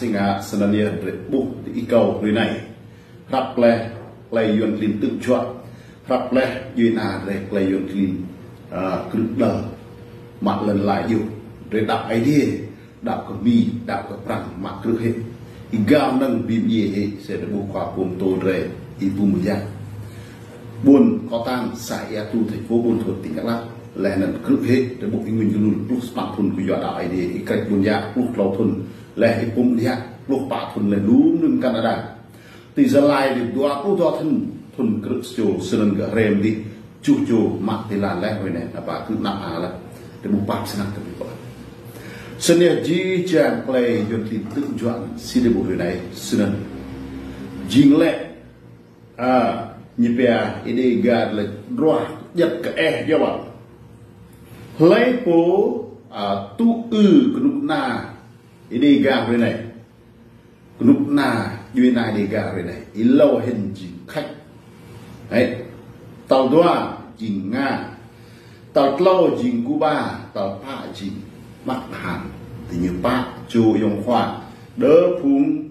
sinh à sân nia để buộc đi cầu người này rap le play yuan clean tự chọn rap le yuan à để play yuan clean cứ đờ mặt lần lại dù để đạp idea đạp cái mi đạp cái prang mặt cứ hết igam nâng bim ye sẽ được buộc qua cùng tôi rồi ibu mulia buồn có tan sai tu thành phố buôn thuộc tỉnh Đắk Lắk là nền cứ hết để buộc nguyên luôn lúc smart thun của dọa đạo idea cái buôn ya lúc lâu thun là ibu mulia lúc bạ thun là lú nương Canada thì giờ lại được đua cô đua thun cứ chiều sơn cái rem đi chu mặt thì là lẽ vậy này là bà cứ nặng là để buộc bạc sang cái gì sân nhà G chàng play yon tin tự chọn xin được bộ người này sân jing lệ nhịp bè ide gạt là roa giật cái do bạn lấy phố tu cái nút na ide gạt người này cái nút na duy này ide gạt người này lâu hình jing khách đấy tàu đoa jing nga tàu lâu jing Cuba tàu pa jing mặt hàn thì như bác chú用khoa đỡ phung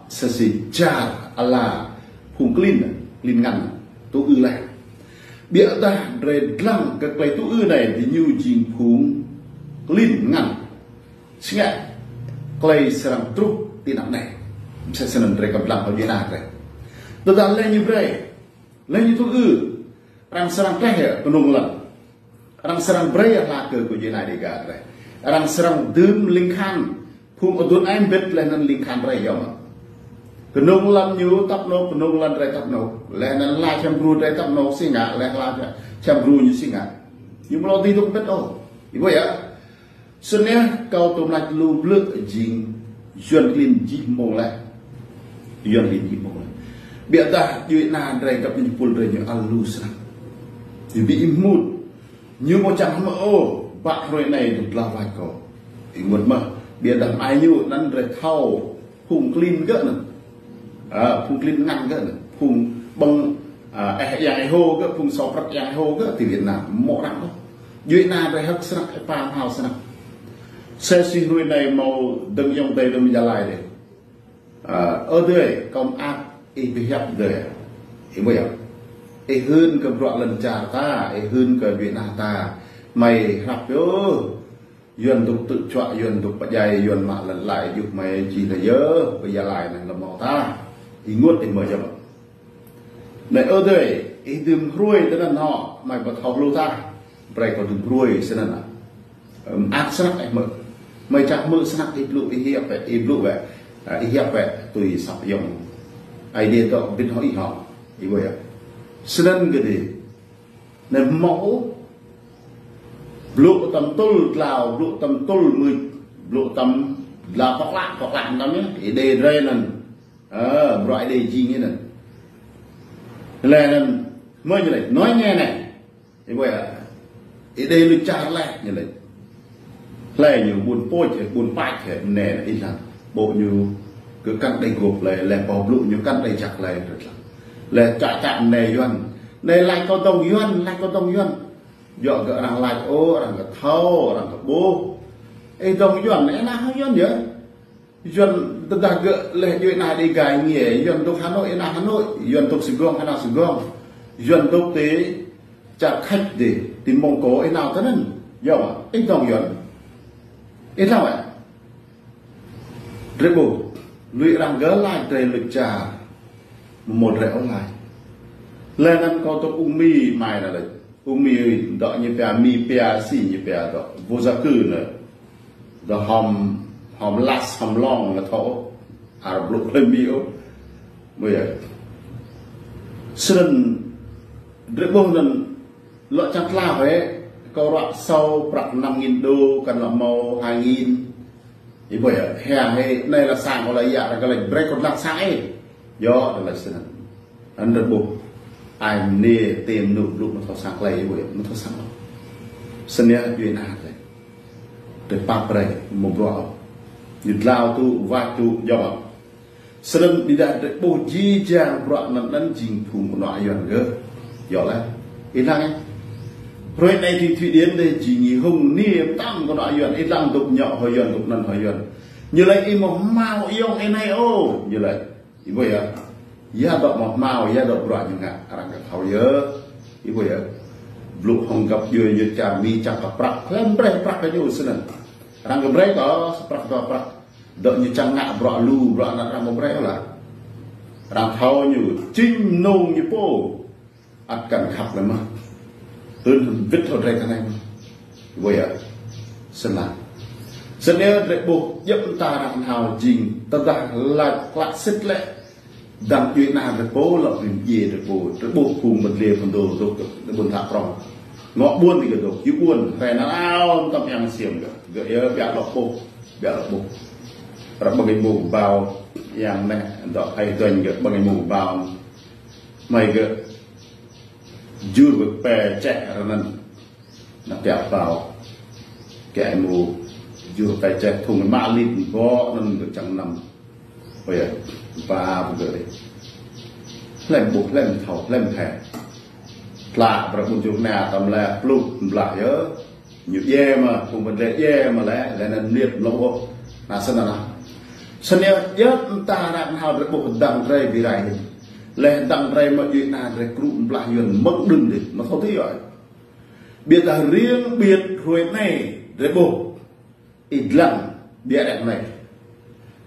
sẽ xì cha là phung clean ngăn tú ư lại bịa ta rồi lăng cái cây tú ư này thì như chính phung clean ngăn xin ạ cây serang trúc tin nặng này sẽ nên rồi cầm lăng ở dưới này rồi tôi đã lên như vậy lên như tú ư răng serang teh penung lần răng serang bray là cờ của dưới này đi cả rồi răng serang đơm linh khan phung ở tuần anh biết là nên linh khan rồi không cái nông lâm như tóc nâu cái nông lâm rồi tóc nâu là nên la chăm ru rồi tóc nâu xí ngã là la chăm ru như xí ngã nhưng mà lo đi tôi biết đâu như vậy á xuân nhé câu tôm lạch lưu lướt dính duyên linh dính mông lại duyên linh dính mông lại bịa ta duyên nàn rồi gặp những phun rồi như alu sang thì bị mút như một chẳng mà ô bạc rồi này được là vài câu thì một mà bịa đằng ai như năn rồi thâu phùng clean gỡ nè phùng clean ngăn gỡ nè phùng bằng dài hô gỡ phùng sọc rắc dài hô gỡ thì Việt Nam mỏ đắng đó duyên nàn rồi hất sẵn cái pan hào sẵn xe xì nuôi này màu đừng dòng tay đừng ra lại đấy ở đây công ác ý bị hẹp đời ý bây giờ ý hơn cái rõ lần trả ta ý hơn cái Việt Nam ta mày học vô duyên tục tự chọn duyên tục bạch dày duyên mà lần lại dục mày chỉ là nhớ bây giờ lại là mỏ ta thì nguốt thì mở cho bạn này ở đây ý đừng ruồi tức là họ mày bật học lâu ta vậy còn đừng ruồi sẽ là ác sắc lại mở mày chắc mơ sắc ít lụ ít lụ vậy ít hiệp vậy tùy sọc dùng ai đi đó biết hỏi họ ý vậy sân cái gì nên mẫu lụ tầm tul lào lụ tầm tul mười lụ tầm là phọc lạng đó nhé thì đề đây là loại đề gì như này là mới như này nói nghe này thì vậy thì đây lưu trả lại như này lại nhiều buồn phôi thì buồn bại thì nè là ít là bộ như cứ căn đầy gộp lại bò lụ như căn đầy chặt lại là trả chạm này yuan này lại có đồng yuan dọn cái rằng lại ô rằng cái thâu rằng cái bố ấy đồng dọn này là hơi dọn nhớ dọn tất cả cái lệ chuyện này đi gài nghề dọn tục Hà Nội là Hà Nội dọn tục Sài Gòn hay nào Sài Gòn dọn tục tế chặt khách để tìm Mông Cổ ấy nào thế nên dọn ấy đồng dọn ấy sao vậy rất bù lụy rằng gỡ lại trời lực trà một rễ lại lên ăn có tục ung mi mài là mi đó như mi xì như đó vô gia cư nữa đó hòm lát hòm long là thổ lục lên miếu bây giờ sân rất bông lần lọ chắc la vậy câu đoạn sau bạc 5.000 đô cần là màu 2.000 thì bây giờ hè hay này là sàn hoặc là dạ là cái lệnh break còn lắc sai do là sân anh rất bông ai nề tìm nụ lúc nó thọ sáng lấy vậy nó thọ sáng sân nhà duyên hạt đấy để bạc này một rõ nhật lao tu và tu do sân đi đạt để bố trí trang rõ nằm đánh trình thủ một loại dọn gỡ dọn lại ít lăng ấy rồi này thì Thụy Điển đây chỉ nghỉ hùng niệm tăng của loại dọn ít lăng tục nhỏ hồi dọn tục nần hồi dọn như lại im một màu yêu em này ô như lại ý bây giờ ya đọc một màu ya đọc đoạn như ngạ rằng cái thầu nhớ ý bây giờ lục hồng gặp vừa như chả mi chả gặp bạc lên bray bạc cái điều sân rằng cái bray có bạc đợi như chẳng ngạ bọ lu bọ là rằng một bray là rằng thầu như chinh nông như po ăn cần khắp rồi mà hơn vết thôi đây cái này bây giờ sân là sân nhớ để bộ giúp ta làm hào trình ta là lại xích lệ đằng chuyện nào để bố là gì để bố cùng một liều phần đồ để buồn thả rong ngõ buôn thì cái đồ chứ buôn phải nó ao tâm em xiềng được gợi bẹo lọc bố rồi bằng cái mù vào yang này đó hay tuần gợi bằng cái mù vào mày gợi dưa với bè trẻ rồi nên nó bẹo vào cái mù dưa bè trẻ thùng mã lít có nên được chẳng nằm bây giờ và bây giờ đấy lên buộc lên thầu lên thẻ lạ và một chút nào tầm là lúc lại nhớ nhiều dê mà cùng mình để dê mà lẽ nên liệt lâu là sân nào sân nhớ nhớ ta đang hào được bộ đằng ray vì này lên đằng ray mà chuyện nào để cụm lại dần mất đừng đi mà không thấy rồi biệt là riêng biệt hồi này để bộ ít lần biệt đẹp này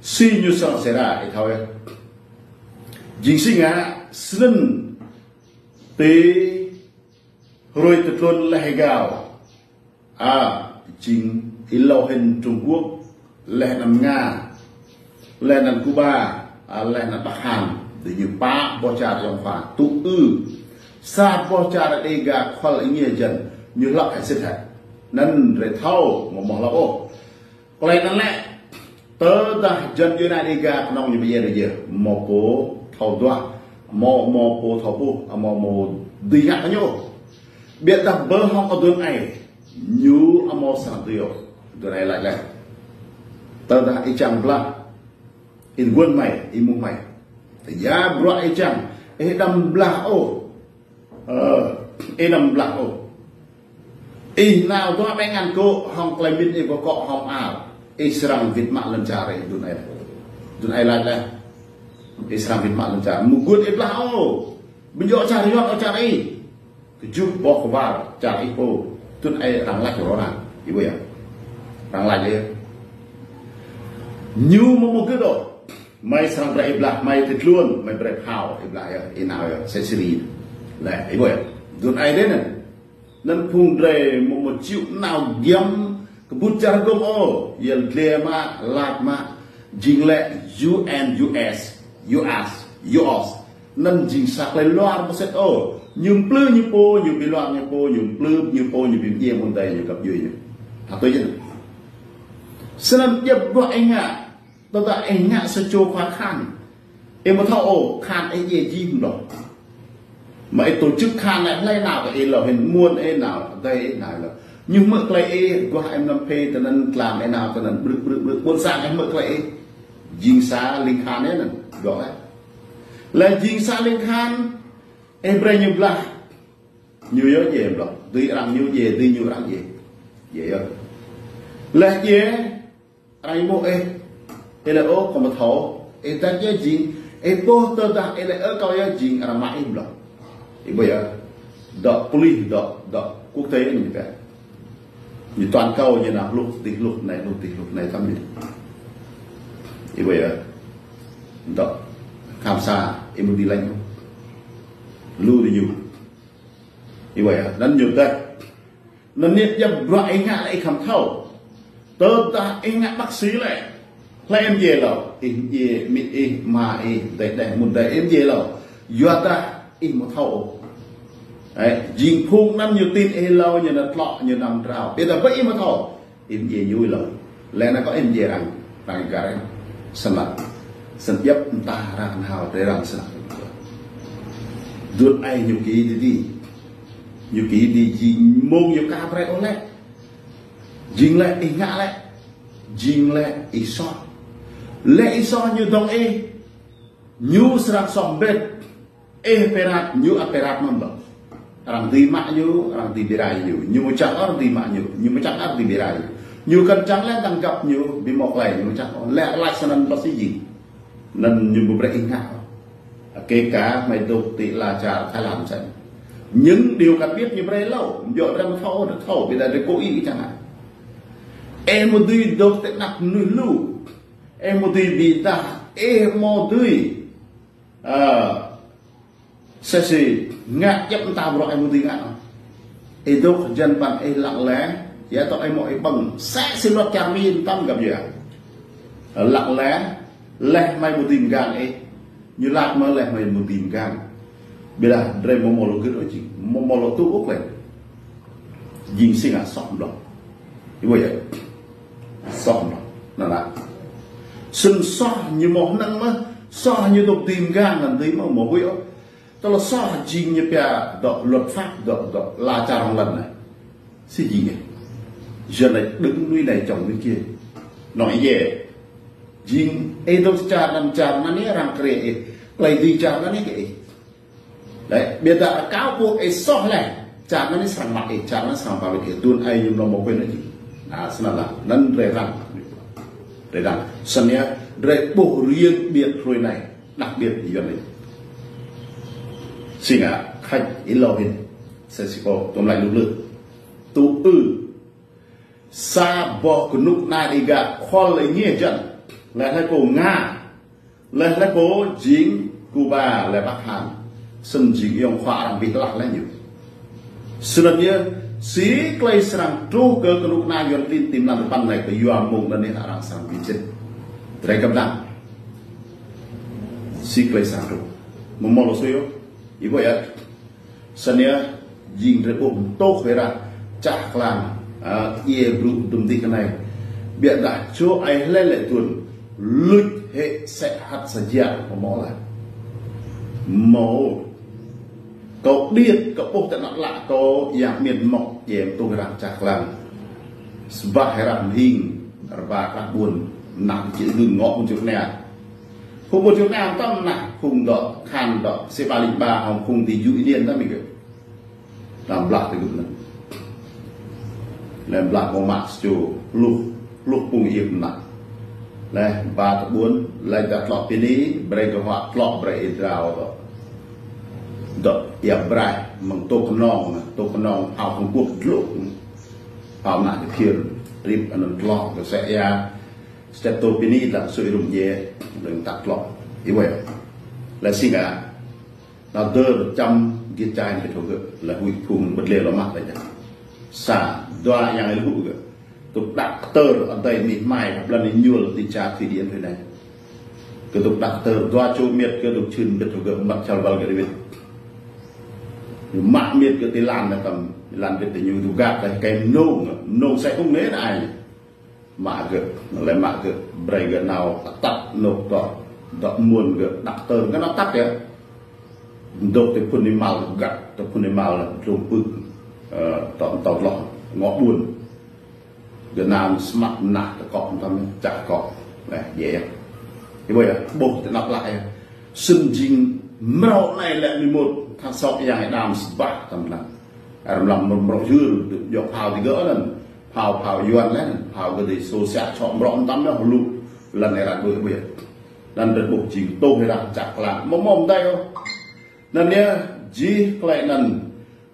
si như sao sẽ ra thôi chính sinh á sân tế rồi từ luôn lại gạo chính lâu hình Trung Quốc lại nằm Nga lại nằm Cuba lại nằm Bắc Hàn để như ba bò trà trong phản tụ xa bò trà đã đi gà khoa lại nghĩa dần như lọc hay xích hạt nên để thâu một món lỗ có lẽ nó lẽ tớ ta dân như này đi gà nông như bây giờ là gì một phố thầu đoạ một phố thầu phố một đi gạt nhau biết ta bơ không có đường này như một sản tiêu đường này lại là tớ ta ý chẳng là in quân mày in mông mày thì giá bro ý chẳng ý đâm là ô ý đâm là ô ý nào đó bé ngàn cô không lại biết ý có cọ không Israel Việt Nam lần trả này dunia lại là Israel Việt Nam lần trả một quân ít lão bây giờ trả thì họ trả đi chụp bỏ vào trả ít cô dunia đang lại của nó là như vậy đang lại đi như một cái đồ mày sang đây là mày thịt luôn mày bẹp hào lại ở nào sẽ xử lý là như vậy dunia đấy này nên phun rề một triệu nào giam bút chả gom ô yên lệ mà lạc mà chính lệ US nên chính xác lại loạn một set ô nhưng plư như po như bị loạn như po nhưng plư như po như bị yên một đây như gặp duy à tôi nhận xin nhập vào anh ạ tôi đã anh ạ sẽ cho khóa khăn em mà thao ô khăn ấy gì không đó mà tổ chức khăn lại lấy nào cái là hình muôn ấy nào đây nào là nhưng mực lại của em làm phê cho nên làm thế nào cho nên bước buôn sang em mực lại dính xa linh khan ấy nè gọi là dính xa linh khan em bây nhiêu là nhiều nhớ gì em đó tuy rằng nhiều gì tuy nhiều rằng gì vậy không là gì anh bộ em là ô còn một thổ em ta nhớ gì em bố tơ ta em lại ở câu nhớ gì là mãi em đó thì bây giờ đọc police đọc quốc tế như vậy như toàn cầu như nào lúc này thăm đi thì bây giờ đó khám xa em đi lên lưu thì nhiều như vậy nên nhiều đây nó niệm nhập loại ngã lại khám thâu tớ ta anh ngã bác sĩ lại em về rồi em về mi mà để một để em về rồi do ta em một thâu đấy, dính phun năm nhiều tin em lâu như là lọ như nằm rào bây giờ vậy mà thôi em về vui lời lẽ nó có em về rằng cái sân lạnh sân dấp ta ra hào để rằng sân rượt ai nhiều ký đi dính mông nhiều cá phải ôn lại dính lại ý ngã lại dính lại ý so lẽ ý so như đồng như sạc sòng bếp perat như perat mầm rằng ti mạ như rằng ti birai như mà chẳng rằng ti mạ như mà chẳng rằng ti birai nhiều cần trắng lên tăng gặp nhiều bị một lại mà chắc lẽ lại sao nên bác sĩ gì nên như một cái ngạo kể cả mày đột tỷ là trả thay làm sao những điều cần biết như vậy lâu dội ra thâu bây giờ để cố ý chẳng hạn em một tuy đột tới nặng nuôi lù em một tuy bị ta em một tuy sẽ gì ngạc chấp tao rồi em một tuy ngạc em đột dân bằng em lặng lẽ giá tao em mọi bằng sẽ xin lỗi chàng miên tâm gặp gì ạ lặng lẽ lẽ mày một tìm gan ấy như lạc mà lẽ mày một tìm gan bây giờ đây một lỗ cái rồi chị một lỗ tu ốc này dính sinh à sọm đó như vậy sọm đó là sừng so như một năng mà so như tôi tìm gan làm đấy mà một cái đó là so dính như bây đó luật pháp đó là cha lần này gì gì nhỉ giờ này đứng nuôi này chồng nuôi kia nói về dính đâu cha làm cha nó nè rằng kệ lấy đi cha nó nè kệ đấy bây giờ cáo buộc ấy so này cha nó nè sang mặt ấy cha nó sang vào cái tuôn ai nhưng nó một quên gì sao là nâng về rằng sân nhé để bổ riêng biệt rồi này đặc biệt gì vậy xin khách ít lâu hình sẽ có tóm lại lực lượng tu sa bỏ của nút này đi gạt kho lấy nghĩa trận là hai cô Nga là hai cô dính Cuba là Bắc Hàn sân dính yêu khoa làm việc lạc là nhiều sự như xí cây sang trú cơ cái nút này yon tin tìm làm ban này cái yuan mông nên là đang sang vị trên đây cầm đăng xí cây sang trú một món đồ suy ý vậy sân như dính rồi ôm tốt về ra chặt làm ye brum tum ti cái này biar dah cho ai lele tuan lut he sehat saja pemola mau kau diet kau pun tak nak lak kau yang miền mok jem tu gerak caklang sebab heran hing arba tak buồn nặng chỉ đừng ngọ một chút nè không một chút nào tâm nặng khung đọ khan đọ xe ba linh ba hồng khung thì dụi điên đó mình kêu làm lạ thì cũng làm lạc một mặt chủ lúc bùng hiệp nặng này ba tập bốn lại đặt lọ pin ý bray cái hoạt lọ bray rào đó hiệp bray mong tô con nong ao không quốc lúc ao nặng thì khiên rip anh lọ cái sẽ ya step tô pin ý là sôi rùng dê đừng đặt lọ như vậy là xin nó đơ trăm cái chai này thôi là huy phun bật lều nó mặt đấy xả doa yang itu juga untuk dokter atau ini mai lần này nhiều là tình trạng thủy điện thế này cái tục doctor doa châu miệt cái tục chừng được juga mặt chào vào cái việc mặt miệt cái tiền làm là tầm làm việc thì nhiều tục gạt này cái nô sẽ không nế ai mà cái lại mà cái bray cái nào tắt nô đó muôn cái doctor cái nó tắt kìa đột thì phun đi màu gạt thì phun đi màu là trùng bự tỏ lọ ngõ buồn Việt Nam smart nạt cọp tâm chặt cọp này dễ thì bây giờ buộc thì lặp lại sân dinh màu này lại 11 tháng 6 yang đàm bạc tầm làm một mẫu dư được dọc phào thì gỡ lần phào yuan lên phào cái gì số sẽ chọn rộng tắm nó lụt lần này là bữa biệt lần đợt buộc chỉ tô hay là chặt là mông tay không lần nhé gì lại lần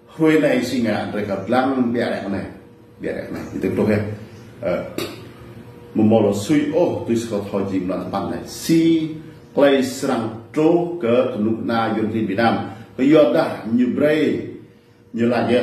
huê này sinh rồi gặp lăng bịa đẹp này thì tôi hết một là suy tôi sẽ có thôi gì làm bằng này si play sang trố cỡ nụ na dân Việt Nam bây giờ đã như bray như là gì